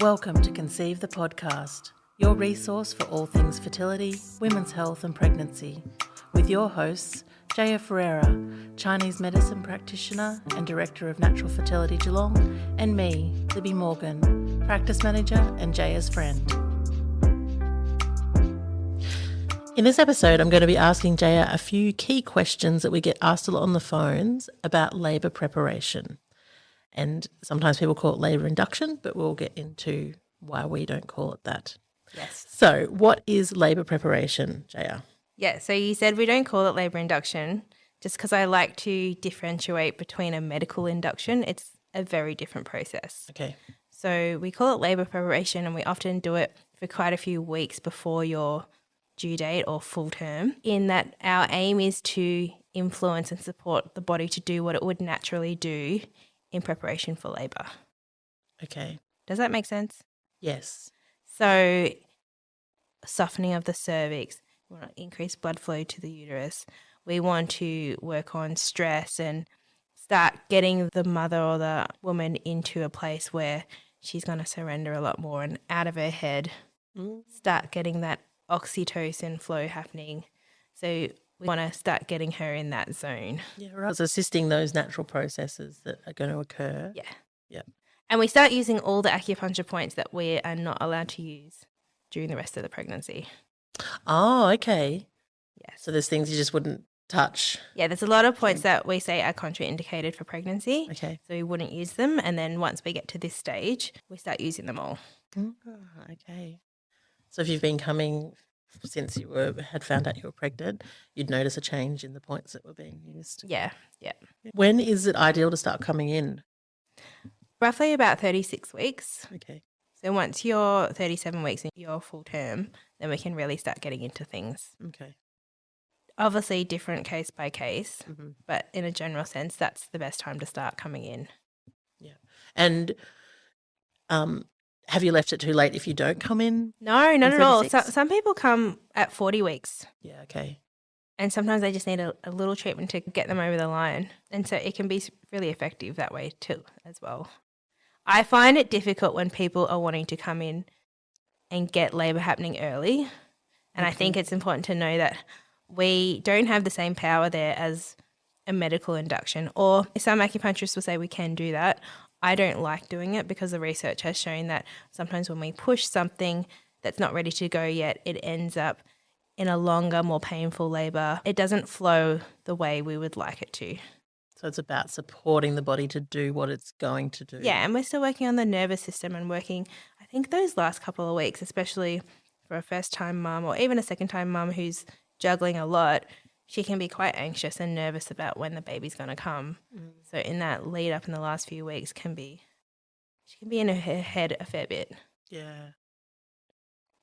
Welcome to Conceive the Podcast, your resource for all things fertility, women's health and pregnancy, with your hosts, Jaya, Chinese medicine practitioner and Director of Natural Fertility Geelong, and me, Libby Morgan, Practice Manager and Jaya's friend. In this episode, I'm going to be asking Jaya a few key questions that we get asked a lot on the phones about labour preparation. And sometimes people call it labour induction, but we'll get into why we don't call it that. Yes. So what is labour preparation, Jaya? Yeah, so you said we don't call it labour induction just because I like to differentiate between a medical induction. It's a very different process. Okay. So we call it labour preparation and we often do it for quite a few weeks before your due date or full term, in that our aim is to influence and support the body to do what it would naturally do in preparation for labour. Okay. Does that make sense? Yes. So softening of the cervix, we want to increase blood flow to the uterus. We want to work on stress and start getting the mother or the woman into a place where she's going to surrender a lot more and out of her head, start getting that oxytocin flow happening. So we want to start getting her in that zone. Yeah, right. It's assisting those natural processes that are going to occur. Yeah. Yeah. And we start using all the acupuncture points that we are not allowed to use during the rest of the pregnancy. Oh, okay. Yes. So there's things you just wouldn't touch. Yeah, there's a lot of points that we say are contraindicated for pregnancy. Okay. So we wouldn't use them. And then once we get to this stage, we start using them all. Oh, okay. So if you've been coming since you had found out you were pregnant, you'd notice a change in the points that were being used. Yeah. When is it ideal to start coming in? Roughly about 36 weeks. Okay. So once you're 37 weeks in your full term, then we can really start getting into things. Okay. Obviously different case by case, Mm-hmm. but in a general sense, that's the best time to start coming in. Yeah. And have you left it too late if you don't come in? No, not at all. 36? Some people come at 40 weeks. Yeah, okay. And sometimes they just need a little treatment to get them over the line. And so it can be really effective that way too as well. I find it difficult when people are wanting to come in and get labour happening early. And I think it's important to know that we don't have the same power there as a medical induction. Or some acupuncturists will say we can do that. I don't like doing it because the research has shown that sometimes when we push something that's not ready to go yet, it ends up in a longer, more painful labour. It doesn't flow the way we would like it to. So it's about supporting the body to do what it's going to do. Yeah, and we're still working on the nervous system and working, I think those last couple of weeks, especially for a first-time mum or even a second-time mum who's juggling a lot, she can be quite anxious and nervous about when the baby's going to come. So in that lead up in the last few weeks she can be in her head a fair bit. Yeah.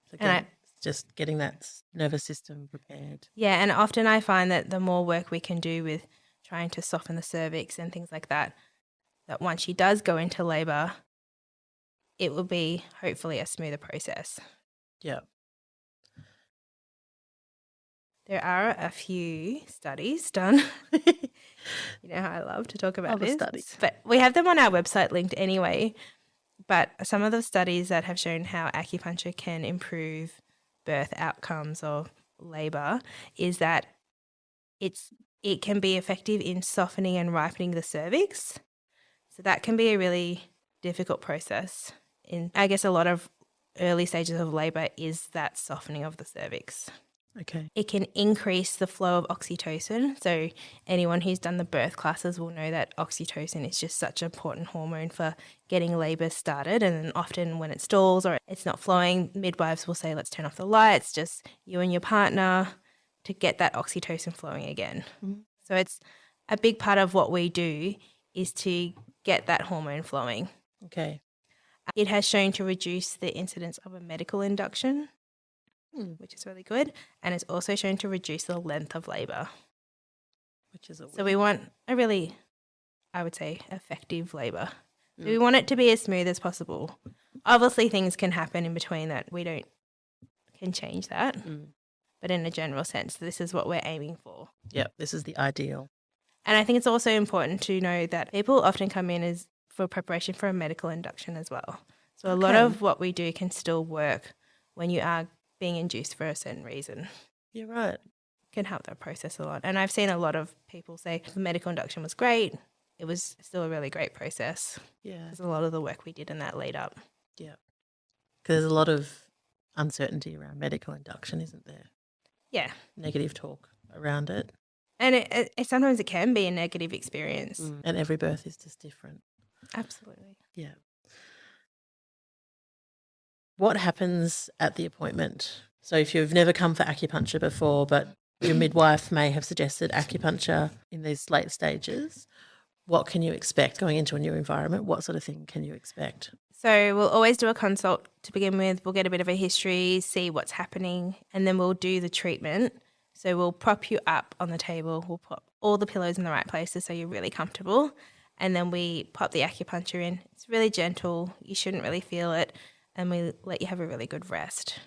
So And just getting that nervous system prepared. Yeah, and often I find that the more work we can do with trying to soften the cervix and things like that, that once she does go into labour, it will be hopefully a smoother process. Yeah. There are a few studies done. You know how I love to talk about this. Studies. But we have them on our website linked anyway. But some of the studies that have shown how acupuncture can improve birth outcomes or labour is that it can be effective in softening and ripening the cervix. So that can be a really difficult process. I guess a lot of early stages of labour is that softening of the cervix. Okay. It can increase the flow of oxytocin. So anyone who's done the birth classes will know that oxytocin is just such an important hormone for getting labour started. And then often when it stalls or it's not flowing, midwives will say, let's turn off the lights, just you and your partner, to get that oxytocin flowing again. Mm-hmm. So it's a big part of what we do is to get that hormone flowing. Okay. It has shown to reduce the incidence of a medical induction, which is really good. And it's also shown to reduce the length of labour. Which is So we want a really, I would say, effective labour. So we want it to be as smooth as possible. Obviously things can happen in between that can change that. But in a general sense, this is what we're aiming for. Yep, this is the ideal. And I think it's also important to know that people often come in as for preparation for a medical induction as well. So a lot of what we do can still work when you are being induced for a certain reason. You're right. Can help that process a lot. And I've seen a lot of people say the medical induction was great. It was still a really great process. Yeah. There's a lot of the work we did in that lead up. Yeah. Because there's a lot of uncertainty around medical induction, isn't there? Yeah. Negative talk around it. And it sometimes it can be a negative experience. And every birth is just different. Absolutely. Yeah. What happens at the appointment? So if you've never come for acupuncture before, but your midwife may have suggested acupuncture in these late stages, what can you expect going into a new environment? What sort of thing can you expect? So we'll always do a consult to begin with. We'll get a bit of a history, see what's happening, and then we'll do the treatment. So we'll prop you up on the table. We'll put all the pillows in the right places so you're really comfortable. And then we pop the acupuncture in. It's really gentle. You shouldn't really feel it. And we let you have a really good rest.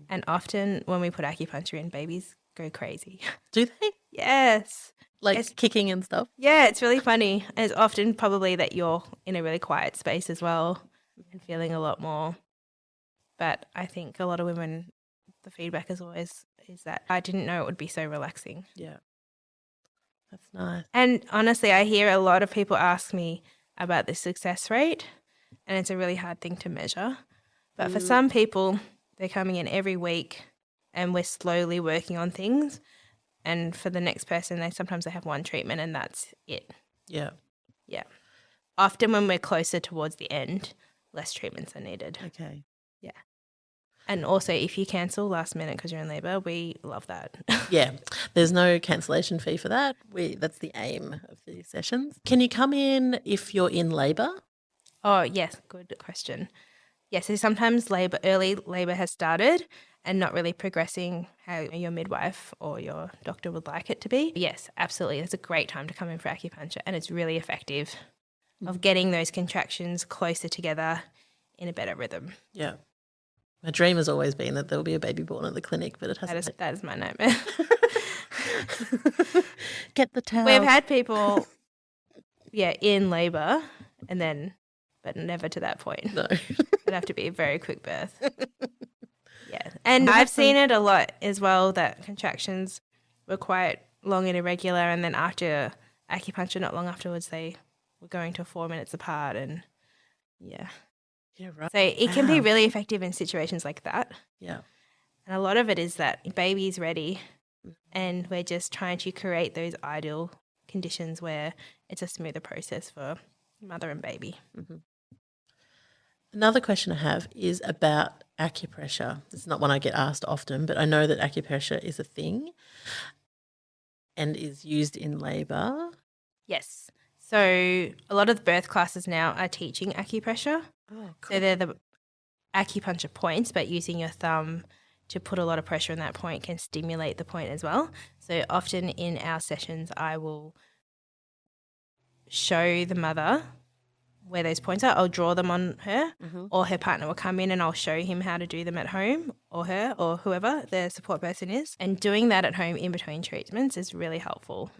And often when we put acupuncture in, babies go crazy. Do they? Yes. Like kicking and stuff? Yeah, it's really funny. And it's often probably that you're in a really quiet space as well and feeling a lot more. But I think a lot of women, the feedback is always is that I didn't know it would be so relaxing. Yeah. That's nice. And honestly, I hear a lot of people ask me about the success rate, and it's a really hard thing to measure. But for some people, they're coming in every week and we're slowly working on things. And for the next person, they have one treatment and that's it. Yeah. Yeah. Often when we're closer towards the end, less treatments are needed. Okay. Yeah. And also if you cancel last minute because you're in labour, we love that. Yeah. There's no cancellation fee for that. That's the aim of these sessions. Can you come in if you're in labour? Oh, yes. Good question. Yes, so sometimes early labour has started and not really progressing how your midwife or your doctor would like it to be. Yes, absolutely. It's a great time to come in for acupuncture and it's really effective of getting those contractions closer together in a better rhythm. Yeah. My dream has always been that there will be a baby born at the clinic, but it hasn't. That is my nightmare. Get the towel. We've had people, in labour but never to that point. No. It'd have to be a very quick birth. Yeah. And I've seen it a lot as well that contractions were quite long and irregular and then after acupuncture not long afterwards they were going to 4 minutes apart and yeah. Yeah, right. So it can be really effective in situations like that. Yeah. And a lot of it is that baby's ready and we're just trying to create those ideal conditions where it's a smoother process for mother and baby. Mm-hmm. Another question I have is about acupressure. It's not one I get asked often, but I know that acupressure is a thing and is used in labour. Yes. So a lot of the birth classes now are teaching acupressure. Oh, cool. So they're the acupuncture points, but using your thumb to put a lot of pressure on that point can stimulate the point as well. So often in our sessions I will show the mother where those points are. I'll draw them on her or her partner will come in and I'll show him how to do them at home or her or whoever the support person is. And doing that at home in between treatments is really helpful.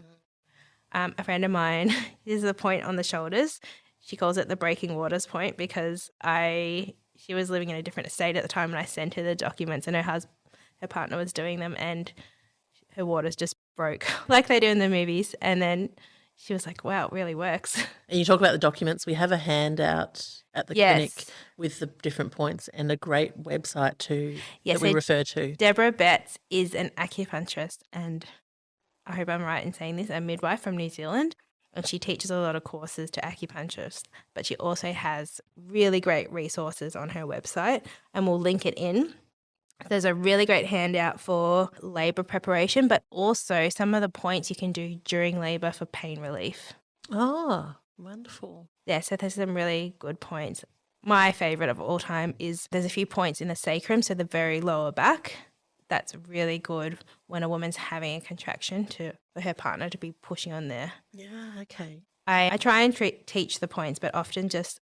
A friend of mine, this is a point on the shoulders. She calls it the breaking waters point because she was living in a different estate at the time and I sent her the documents and her partner was doing them and her waters just broke like they do in the movies. And then she was like, wow, it really works. And you talk about the documents. We have a handout at the clinic with the different points and a great website too that we refer to. Deborah Betts is an acupuncturist and I hope I'm right in saying this, a midwife from New Zealand. And she teaches a lot of courses to acupuncturists, but she also has really great resources on her website and we'll link it in. There's a really great handout for labour preparation, but also some of the points you can do during labour for pain relief. Oh, wonderful. Yeah, so there's some really good points. My favourite of all time is there's a few points in the sacrum, so the very lower back. That's really good when a woman's having a contraction for her partner to be pushing on there. Yeah, okay. I try and teach the points, but often just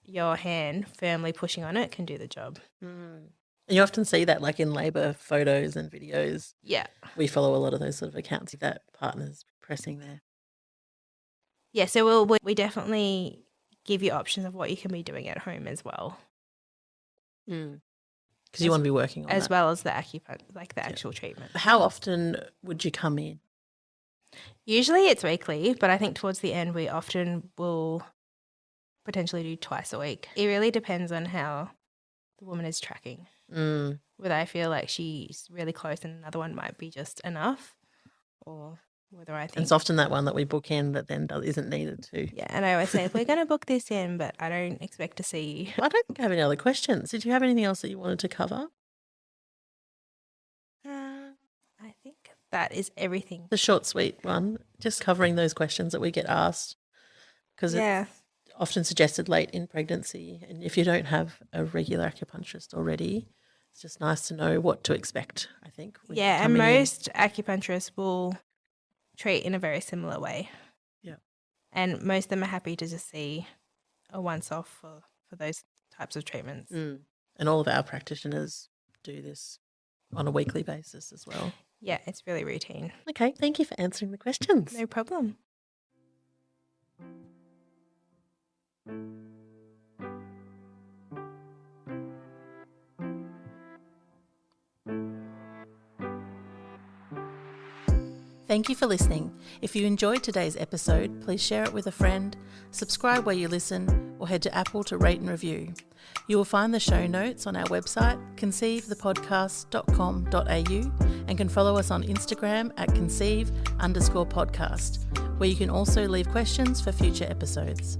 your hand firmly pushing on it can do the job. And you often see that like in labour photos and videos. Yeah. We follow a lot of those sort of accounts that partners pressing there. Yeah, so we definitely give you options of what you can be doing at home as well. Because you want to be working on as that. well as the acupuncture, like the actual treatment. How often would you come in? Usually it's weekly, but I think towards the end we often will potentially do twice a week. It really depends on how the woman is tracking. Whether I feel like she's really close and another one might be just enough, or whether I think it's often that one that we book in that then isn't needed to. Yeah, and I always say, we're going to book this in, but I don't expect to see you. I don't think I have any other questions. Did you have anything else that you wanted to cover? I think that is everything. The short, sweet one, just covering those questions that we get asked, because it's often suggested late in pregnancy. And if you don't have a regular acupuncturist already, it's just nice to know what to expect, I think. Yeah, and most acupuncturists will treat in a very similar way. Yeah. And most of them are happy to just see a once-off for those types of treatments. And all of our practitioners do this on a weekly basis as well. Yeah, it's really routine. Okay, thank you for answering the questions. No problem. Thank you for listening. If you enjoyed today's episode, please share it with a friend, subscribe where you listen, or head to Apple to rate and review. You will find the show notes on our website, conceivethepodcast.com.au, and can follow us on Instagram at conceive_podcast, where you can also leave questions for future episodes.